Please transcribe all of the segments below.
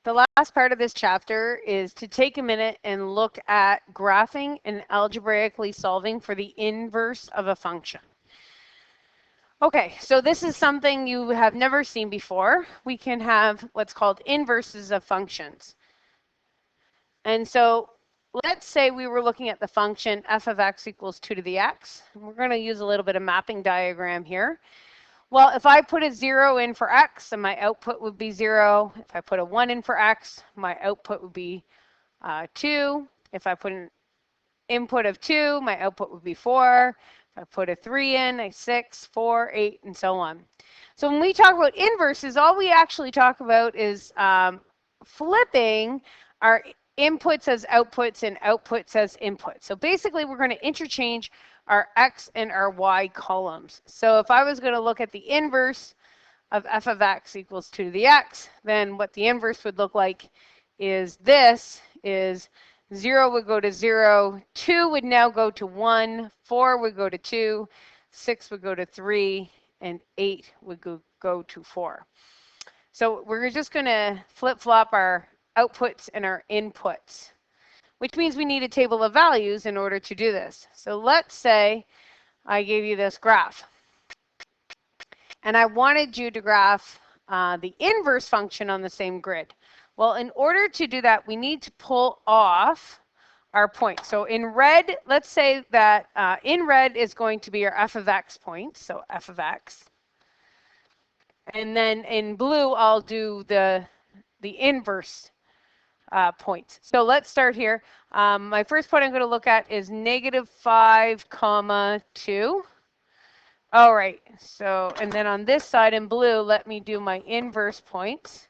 The last part of this chapter is to take a minute and look at graphing and algebraically solving for the inverse of a function. Okay, so this is something you have never seen before. We can have what's called inverses of functions. And so let's say we were looking at the function f of x equals 2 to the x. We're going to use a little bit of mapping diagram here. Well, if I put a 0 in for x, then my output would be 0. If I put a 1 in for x, my output would be 2. If I put an input of 2, my output would be 4. If I put a 3 in, 6, 4, 8, and so on. So when we talk about inverses, all we actually talk about is flipping our inputs as outputs and outputs as inputs. So basically, we're going to interchange our x and our y columns. So if I was going to look at the inverse of f of x equals 2 to the x, then what the inverse would look like is this, is 0 would go to 0, 2 would now go to 1, 4 would go to 2, 6 would go to 3, and 8 would go to 4. So we're just going to flip-flop our outputs and our inputs, which means we need a table of values in order to do this. So let's say I gave you this graph, and I wanted you to graph the inverse function on the same grid. Well, in order to do that, we need to pull off our point. So in red, let's say that in red is going to be our f of x point, so f of x. And then in blue, I'll do the inverse points. So let's start here. My first point I'm going to look at is -5, 2. All right, so, and then on this side in blue, let me do my inverse points.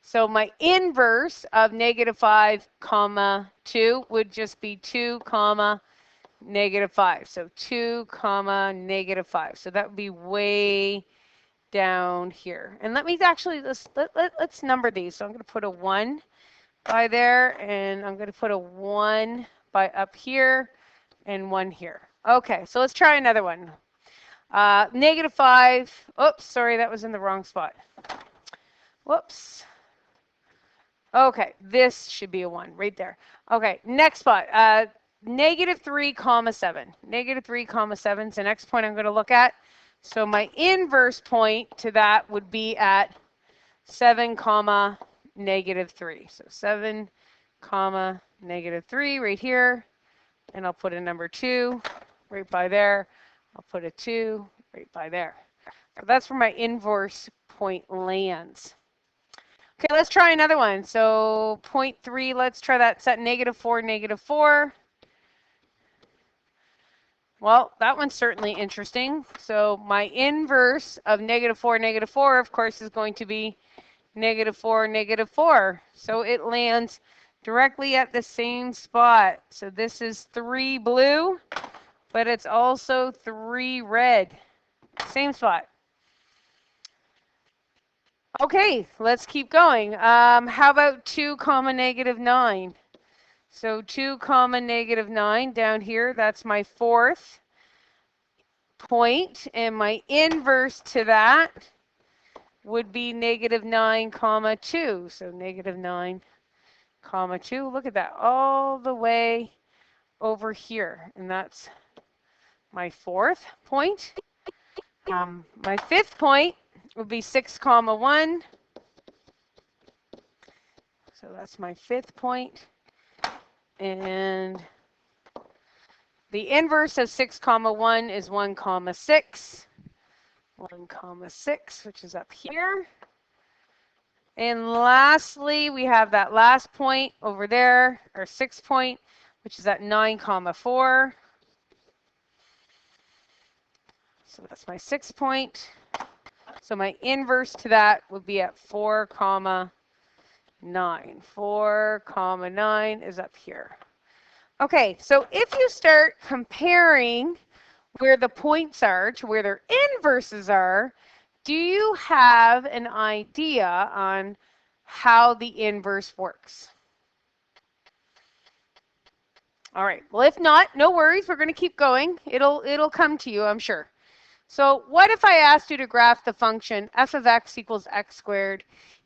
So my inverse of -5, 2 would just be 2, -5. So 2, -5. So that would be way down here. And let me actually, let's number these. So I'm going to put a 1 by there, and I'm going to put a 1 by up here, and 1 here. Okay, so let's try another one. -5, oops, sorry, that was in the wrong spot. Whoops. Okay, this should be a 1 right there. Okay, next spot, -3, 7. -3, 7 is the next point I'm going to look at. So my inverse point to that would be at 7, -3. So 7, -3 right here. And I'll put a number 2 right by there. I'll put a 2 right by there. So that's where my inverse point lands. Okay, let's try another one. So 0.3, let's try that set -4, -4. Well, that one's certainly interesting. So my inverse of -4, -4, of course, is going to be -4, -4. So it lands directly at the same spot. So this is 3 blue, but it's also 3 red. Same spot. Okay, let's keep going. How about 2, -9? So 2, -9 down here, that's my fourth point. And my inverse to that would be -9, 2. So -9, 2. Look at that, all the way over here. And that's my fourth point. My fifth point would be 6, 1. So that's my fifth point. And the inverse of 6, 1 is 1, 6. 1, 6, which is up here. And lastly, we have that last point over there, our 6th point, which is at 9, 4. So that's my 6th point. So my inverse to that would be at 4, 9. 4, 9 is up here. Okay, so if you start comparing where the points are to where their inverses are, do you have an idea on how the inverse works? All right, well, if not, no worries. We're going to keep going. It'll come to you, I'm sure. So what if I asked you to graph the function f of x equals x squared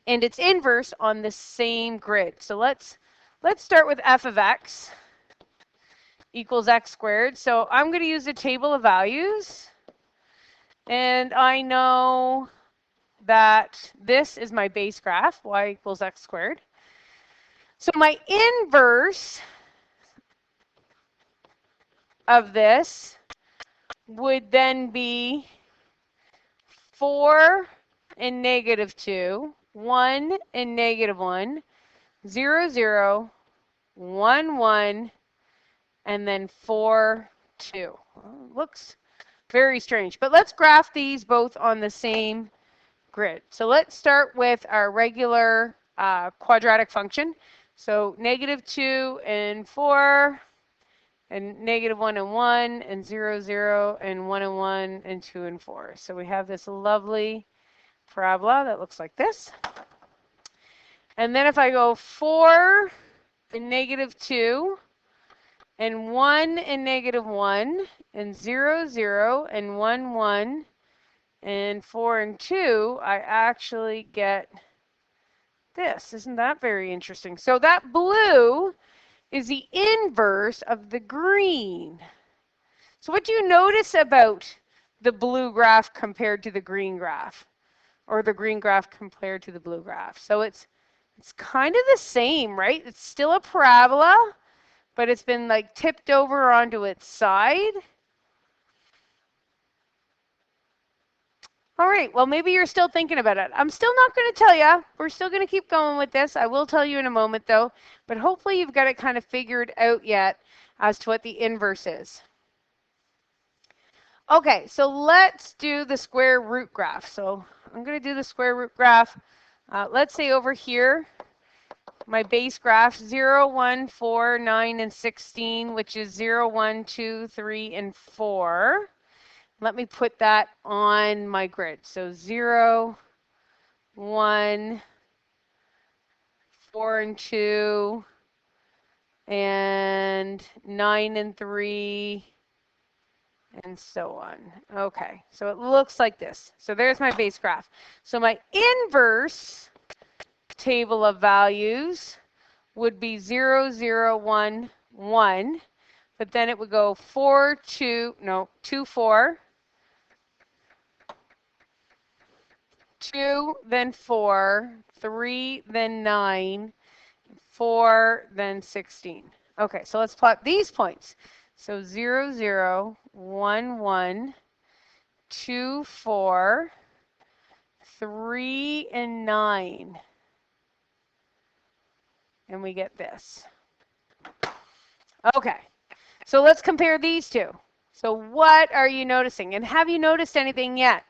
and its inverse on the same grid. So let's start with f of x equals x squared. So I'm going to use a table of values, and I know that this is my base graph, y equals x squared. So my inverse of this would then be 4 and negative 2, 1 and negative 1, 0, 0, 1, 1, and then 4, 2. Well, looks very strange, but let's graph these both on the same grid. So let's start with our regular quadratic function. So negative 2 and 4, and negative 1 and 1, and 0, 0, and 1 and 1, and 2 and 4. So we have this lovely parabola that looks like this. And then if I go 4 and negative 2, and 1 and negative 1, and 0, 0, and 1, 1, and 4 and 2, I actually get this. Isn't that very interesting? So that blue is the inverse of the green. So what do you notice about the blue graph compared to the green graph, or the green graph compared to the blue graph? So it's kind of the same, right? It's still a parabola, but it's been like tipped over onto its side. All right, well, maybe you're still thinking about it. I'm still not going to tell you. We're still going to keep going with this. I will tell you in a moment, though, but hopefully you've got it kind of figured out yet as to what the inverse is. Okay, so let's do the square root graph. So I'm going to do the square root graph. Let's say over here, my base graph, 0, 1, 4, 9, and 16, which is 0, 1, 2, 3, and 4. Let me put that on my grid. So 0, 1, 4, and 2, and 9 and 3, and so on. Okay, so it looks like this. So there's my base graph. So my inverse table of values would be 0, 0, 1, 1, but then it would go 4, 2, 4, 2, then 4, 3, then 9, 4, then 16. Okay, so let's plot these points. So 0, 0, 1, 1, 2, 4, 3, and 9. And we get this. Okay, so let's compare these two. So what are you noticing? And have you noticed anything yet?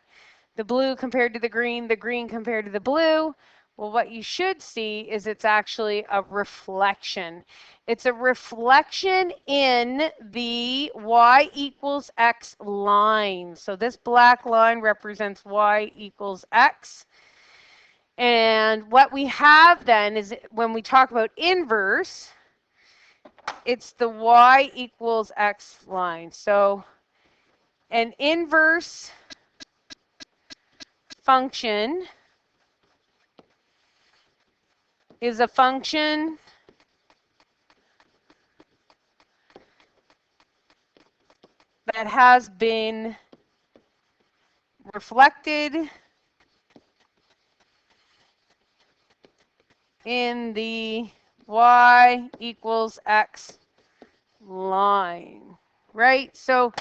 The blue compared to the green compared to the blue. Well, what you should see is it's actually a reflection. It's a reflection in the y equals x line. So this black line represents y equals x. And what we have then is when we talk about inverse, it's the y equals x line. So an inverse function is a function that has been reflected in the y equals x line, right? So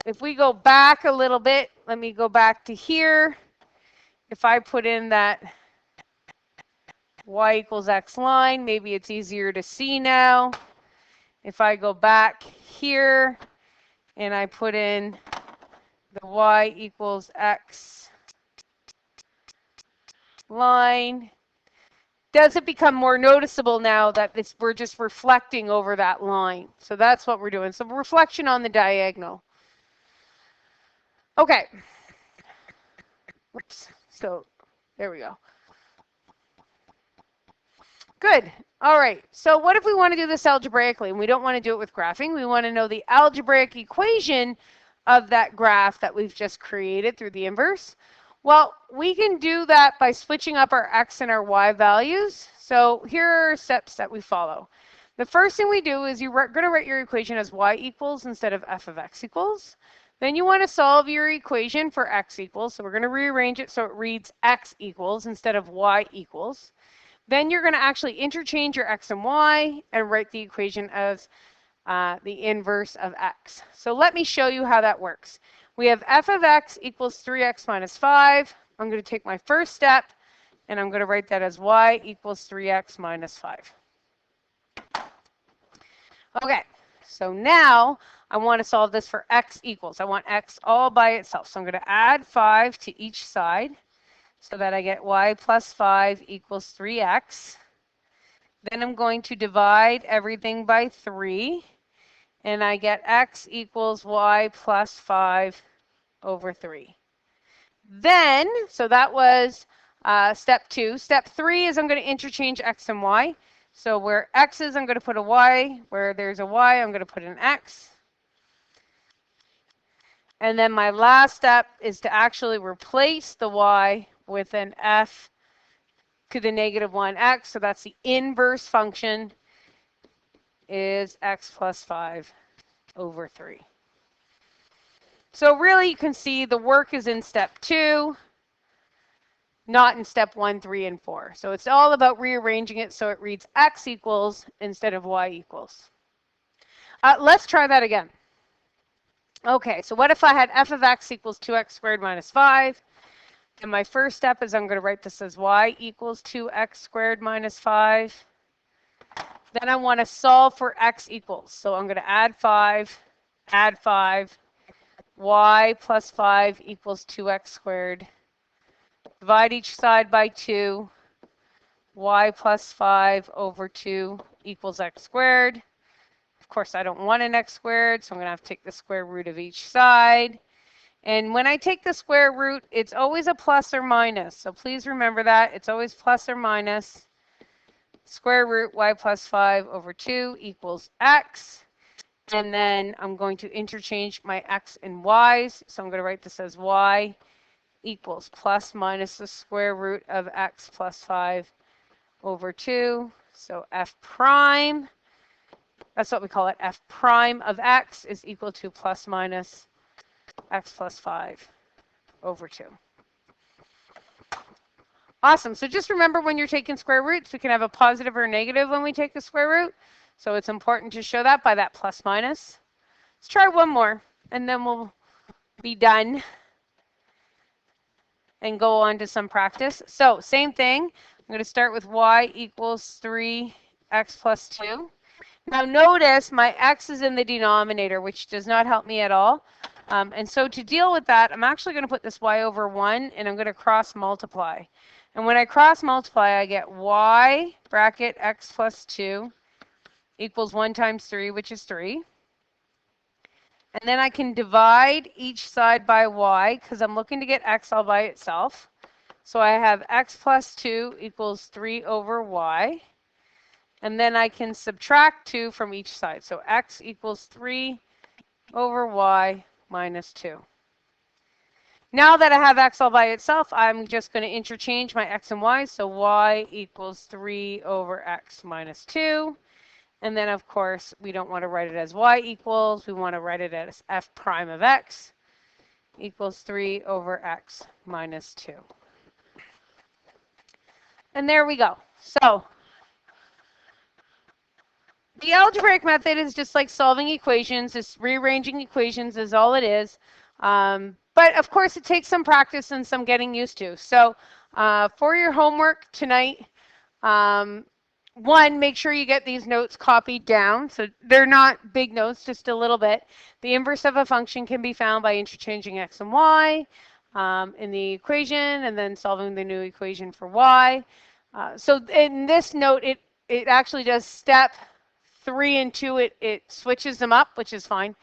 if we go back a little bit, let me go back to here. If I put in that y equals x line, maybe it's easier to see now. If I go back here and I put in the y equals x line, does it become more noticeable now that we're just reflecting over that line? So that's what we're doing. So reflection on the diagonal. Okay. Oops. So there we go. Good. All right. So what if we want to do this algebraically and we don't want to do it with graphing? We want to know the algebraic equation of that graph that we've just created through the inverse. Well, we can do that by switching up our x and our y values. So here are steps that we follow. The first thing we do is you're going to write your equation as y equals instead of f of x equals. Then you want to solve your equation for x equals. So we're going to rearrange it so it reads x equals instead of y equals. Then you're going to actually interchange your x and y and write the equation as the inverse of x. So let me show you how that works. We have f of x equals 3x minus 5. I'm going to take my first step, and I'm going to write that as y equals 3x minus 5. Okay, so now I want to solve this for x equals. I want x all by itself. So I'm going to add 5 to each side so that I get y plus 5 equals 3x. Then I'm going to divide everything by 3. And I get x equals y plus 5 over 3. Then, so that was step 2. Step 3 is I'm going to interchange x and y. So where x is, I'm going to put a y. Where there's a y, I'm going to put an x. And then my last step is to actually replace the y with an f to the negative 1x. So that's the inverse function is x plus 5 over 3. So really you can see the work is in step 2, not in step 1, 3, and 4. So it's all about rearranging it so it reads x equals instead of y equals. Let's try that again. Okay, so what if I had f of x equals 2x squared minus 5? And my first step is I'm going to write this as y equals 2x squared minus 5. Then I want to solve for x equals. So I'm going to add 5, y plus 5 equals 2x squared. Divide each side by 2. Y plus 5 over 2 equals x squared. Of course, I don't want an x squared, so I'm going to have to take the square root of each side. And when I take the square root, it's always a plus or minus. So please remember that. It's always plus or minus. Square root y plus 5 over 2 equals x. And then I'm going to interchange my x and y's. So I'm going to write this as y equals plus minus the square root of x plus 5 over 2. So f prime, that's what we call it, f prime of x is equal to plus minus x plus 5 over 2. Awesome. So just remember when you're taking square roots, we can have a positive or a negative when we take the square root. So it's important to show that by that plus minus. Let's try one more, and then we'll be done and go on to some practice. So same thing. I'm going to start with y equals 3x plus 2. Now notice my x is in the denominator, which does not help me at all. And so to deal with that, I'm actually going to put this y over 1, and I'm going to cross multiply. And when I cross multiply, I get y bracket x plus 2 equals 1 times 3, which is 3. And then I can divide each side by y because I'm looking to get x all by itself. So I have x plus 2 equals 3 over y. And then I can subtract 2 from each side. So x equals 3 over y minus 2. Now that I have x all by itself, I'm just going to interchange my x and y. So y equals 3 over x minus 2. And then, of course, we don't want to write it as y equals. We want to write it as f prime of x equals 3 over x minus 2. And there we go. So the algebraic method is just like solving equations. It's rearranging equations is all it is. But of course, it takes some practice and some getting used to. So for your homework tonight, one, make sure you get these notes copied down. So they're not big notes, just a little bit. The inverse of a function can be found by interchanging x and y in the equation and then solving the new equation for y. So in this note, it actually does step 3 and 2. It switches them up, which is fine.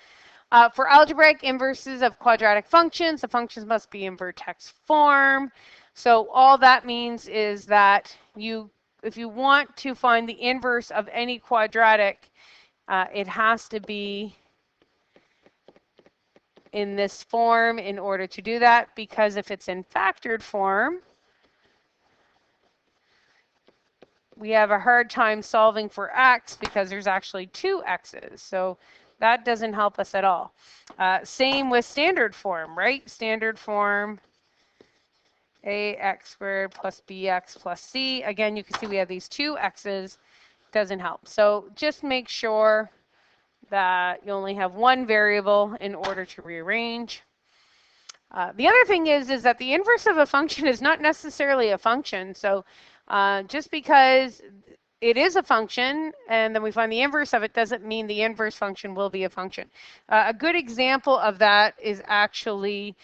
For algebraic inverses of quadratic functions, the functions must be in vertex form. So all that means is that if you want to find the inverse of any quadratic, it has to be in this form in order to do that, because if it's in factored form, we have a hard time solving for x because there's actually two x's. So that doesn't help us at all. Same with standard form, right? Standard form, ax squared plus bx plus c. Again, you can see we have these two x's. Doesn't help. So just make sure that you only have one variable in order to rearrange. The other thing is that the inverse of a function is not necessarily a function. So just because it is a function and then we find the inverse of it doesn't mean the inverse function will be a function. A good example of that is actually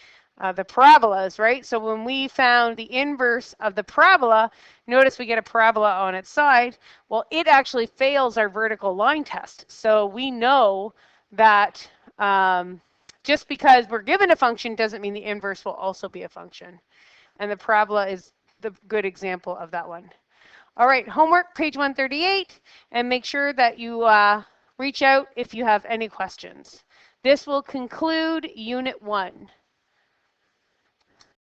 the parabolas, right? So when we found the inverse of the parabola, notice we get a parabola on its side. Well, it actually fails our vertical line test. So we know that just because we're given a function doesn't mean the inverse will also be a function. And the parabola is the good example of that one. All right, homework, page 138, and make sure that you reach out if you have any questions. This will conclude Unit 1.